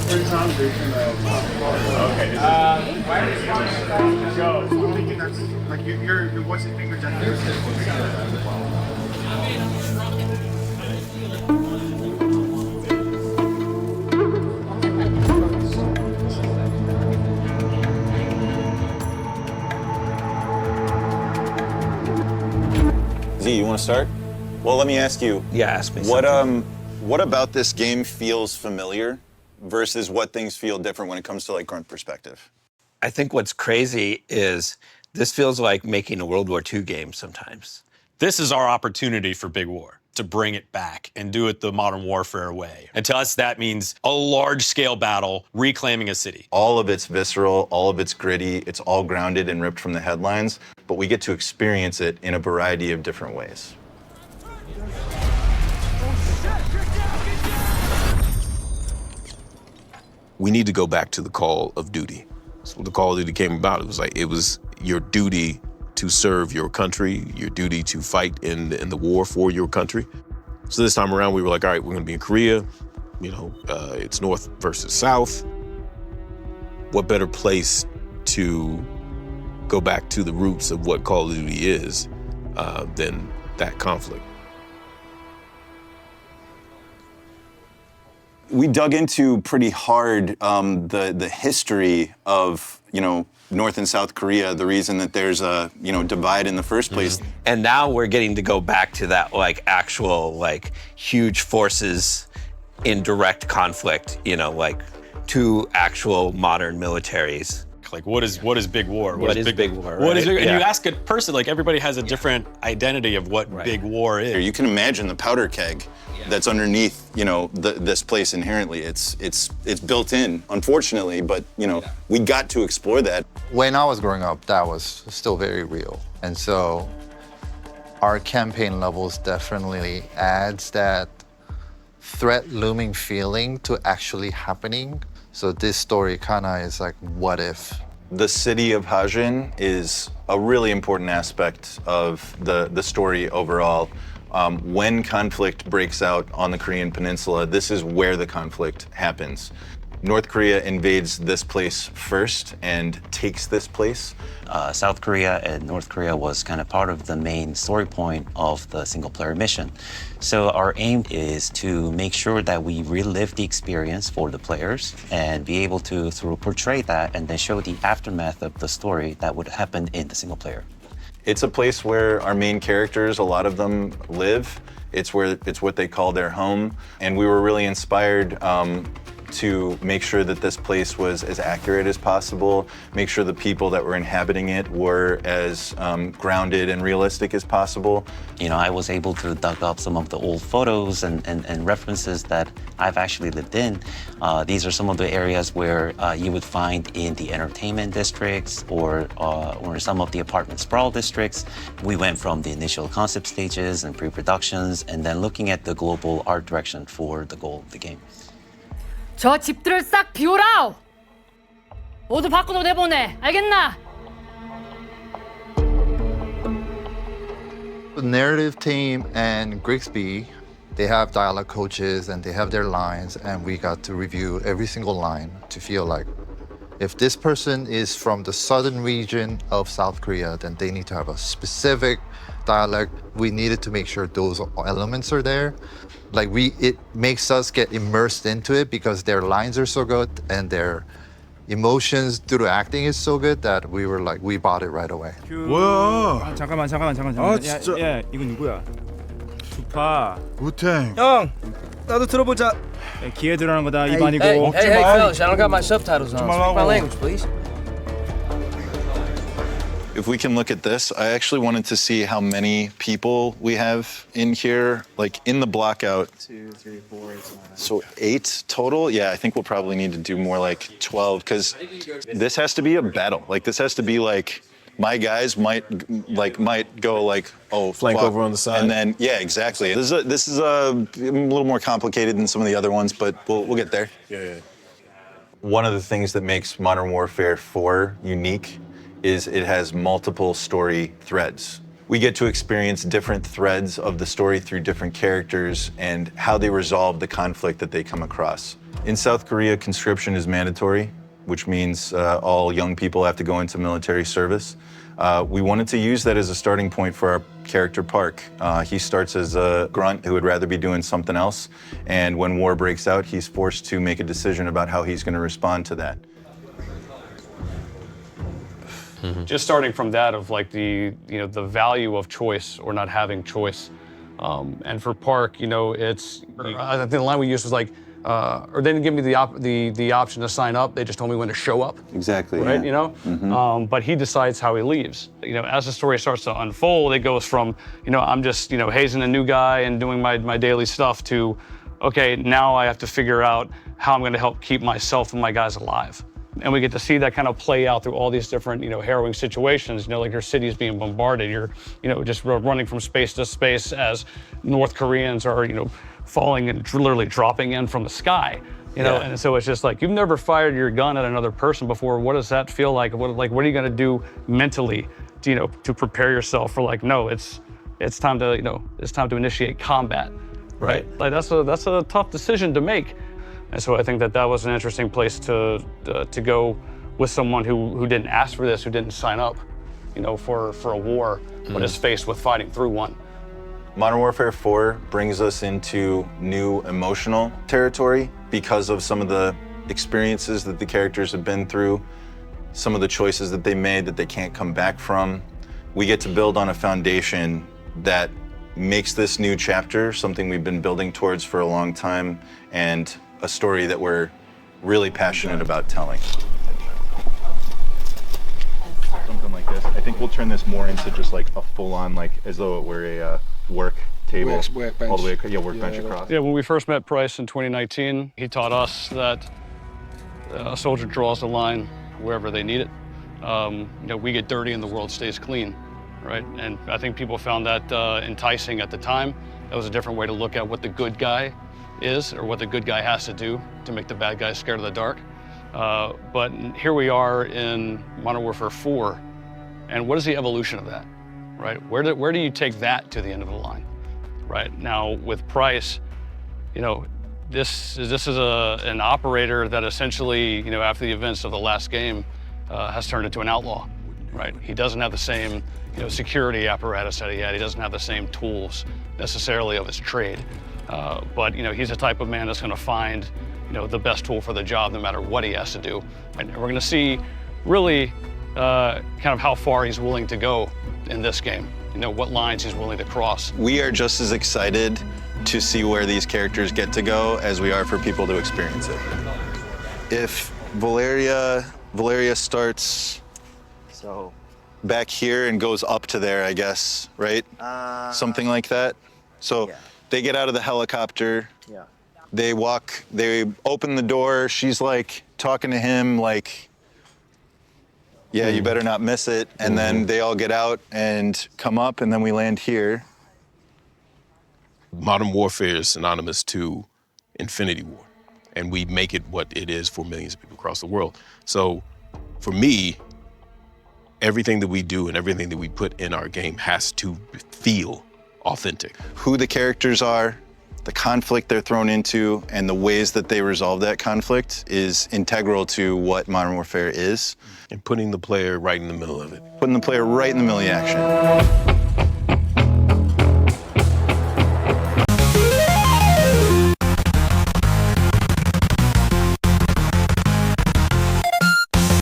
Okay. Go. I'm thinking that's like your voice is bigger than yours. Z, you want to start? Well, let me ask you. Yeah, ask me What something. what about this game feels familiar versus what things feel different when it comes to like grunt perspective? I think what's crazy is this feels like making a World War II game sometimes. This is our opportunity for Big War, to bring it back and do it the modern warfare way. And to us, that means a large-scale battle, reclaiming a city. All of it's visceral, all of it's gritty, it's all grounded and ripped from the headlines, but we get to experience it in a variety of different ways. We need to go back to the Call of Duty. So the Call of Duty came about. It was your duty to serve your country, your duty to fight in the war for your country. So this time around, we were like, all right, we're gonna be in Korea. You know, it's North versus South. What better place to go back to the roots of what Call of Duty is than that conflict? We dug into pretty hard the history of, you know, North and South Korea, the reason that there's a, you know, divide in the first place. And now we're getting to go back to that like actual like huge forces in direct conflict, you know, like two actual modern militaries. Like, what is Big War? What is Big War, What is right? big, And Yeah. you ask a person, like everybody has a different identity of what Big War is. You can imagine the powder keg that's underneath, you know, this place inherently. It's built in, unfortunately, but you know, we got to explore that. When I was growing up, that was still very real. And so our campaign levels definitely adds that threat looming feeling to actually happening. So this story kind of is like, what if? The city of Hajin is a really important aspect of the story overall. When conflict breaks out on the Korean Peninsula, this is where the conflict happens. North Korea invades this place first and takes this place. South Korea and North Korea was kind of part of the main story point of the single-player mission. So our aim is to make sure that we relive the experience for the players and be able to portray that and then show the aftermath of the story that would happen in the single player. It's a place where our main characters, a lot of them live. It's what they call their home. And we were really inspired to make sure that this place was as accurate as possible, make sure the people that were inhabiting it were as grounded and realistic as possible. You know, I was able to dug up some of the old photos and references that I've actually lived in. These are some of the areas where you would find in the entertainment districts or some of the apartment sprawl districts. We went from the initial concept stages and pre-productions and then looking at the global art direction for the goal of the game. 저 집들을 싹 비워라! 모두 밖으로 내보내. 알겠나? The narrative team and Grigsby, they have dialogue coaches and they have their lines, and we got to review every single line to feel like if this person is from the southern region of South Korea, then they need to have a specific dialect. We needed to make sure those elements are there. Like it makes us get immersed into it because their lines are so good and their emotions through the acting is so good that we were like, we bought it right away. 뭐야? 잠깐만. 아, 진짜. 야, 이건 누구야? 두파. 우탱. 형, 나도 들어보자. 야, 기회 들어가는 거다. 입 아니고. hey, fellas, I don't got my subtitles on. Speak my language, please. If we can look at this, I actually wanted to see how many people we have in here, like in the blockout. 2, 3, 4, 5. So 8 total? Yeah, I think we'll probably need to do more like 12 because this has to be a battle. Like this has to be like, my guys might go like, oh, Flank fuck. over on the side. And then, yeah, exactly. This is a little more complicated than some of the other ones, but we'll get there. Yeah. One of the things that makes Modern Warfare 4 unique is it has multiple story threads. we get to experience different threads of the story through different characters and how they resolve the conflict that they come across. In South Korea, conscription is mandatory, which means all young people have to go into military service. We wanted to use that as a starting point for our character Park. He starts as a grunt who would rather be doing something else, and when war breaks out, he's forced to make a decision about how he's going to respond to that. Just starting from that of like the value of choice or not having choice, and for Park, it's I think the line we used was like, or they didn't give me the option to sign up. They just told me when to show up. Exactly. Right. Yeah. But he decides how he leaves. As the story starts to unfold, it goes from I'm just hazing a new guy and doing my daily stuff to, okay, now I have to figure out how I'm going to help keep myself and my guys alive. And we get to see that kind of play out through all these different, harrowing situations. Like your city is being bombarded. You're, just running from space to space as North Koreans are, falling and literally dropping in from the sky. And so it's just like, you've never fired your gun at another person before. What does that feel like? What are you going to do mentally, to prepare yourself for like, no, it's time to, it's time to initiate combat. Right. Like that's a tough decision to make. And so I think that was an interesting place to go with someone who didn't ask for this, who didn't sign up, for a war, but is faced with fighting through one. Modern Warfare 4 brings us into new emotional territory because of some of the experiences that the characters have been through, some of the choices that they made that they can't come back from. We get to build on a foundation that makes this new chapter something we've been building towards for a long time, and a story that we're really passionate about telling. Something like this. I think we'll turn this more into just like a full-on, like as though it were a work table, Workbench. all the way, workbench across. Yeah, when we first met Price in 2019, he taught us that a soldier draws the line wherever they need it. We get dirty and the world stays clean, right? And I think people found that enticing at the time. That was a different way to look at what the good guy is, or what the good guy has to do to make the bad guy scared of the dark. But here we are in Modern Warfare 4, and what is the evolution of that, right? Where do you take that to the end of the line, right? Now with Price, this is an operator that essentially, after the events of the last game, has turned into an outlaw, right? He doesn't have the same, security apparatus that he had. He doesn't have the same tools necessarily of his trade. But he's the type of man that's going to find the best tool for the job no matter what he has to do. And we're going to see really kind of how far he's willing to go in this game, what lines he's willing to cross. We are just as excited to see where these characters get to go as we are for people to experience it. If Valeria starts back here and goes up to there, I guess, right? Something like that. So they get out of the helicopter. Yeah. They open the door. She's like talking to him like, yeah, you better not miss it. And then they all get out and come up, and then we land here. Modern Warfare is synonymous to Infinity War, and we make it what it is for millions of people across the world. So for me, everything that we do and everything that we put in our game has to feel authentic. Who the characters are, the conflict they're thrown into, and the ways that they resolve that conflict is integral to what Modern Warfare is. And putting the player right in the middle of it. Putting the player right in the middle of the action.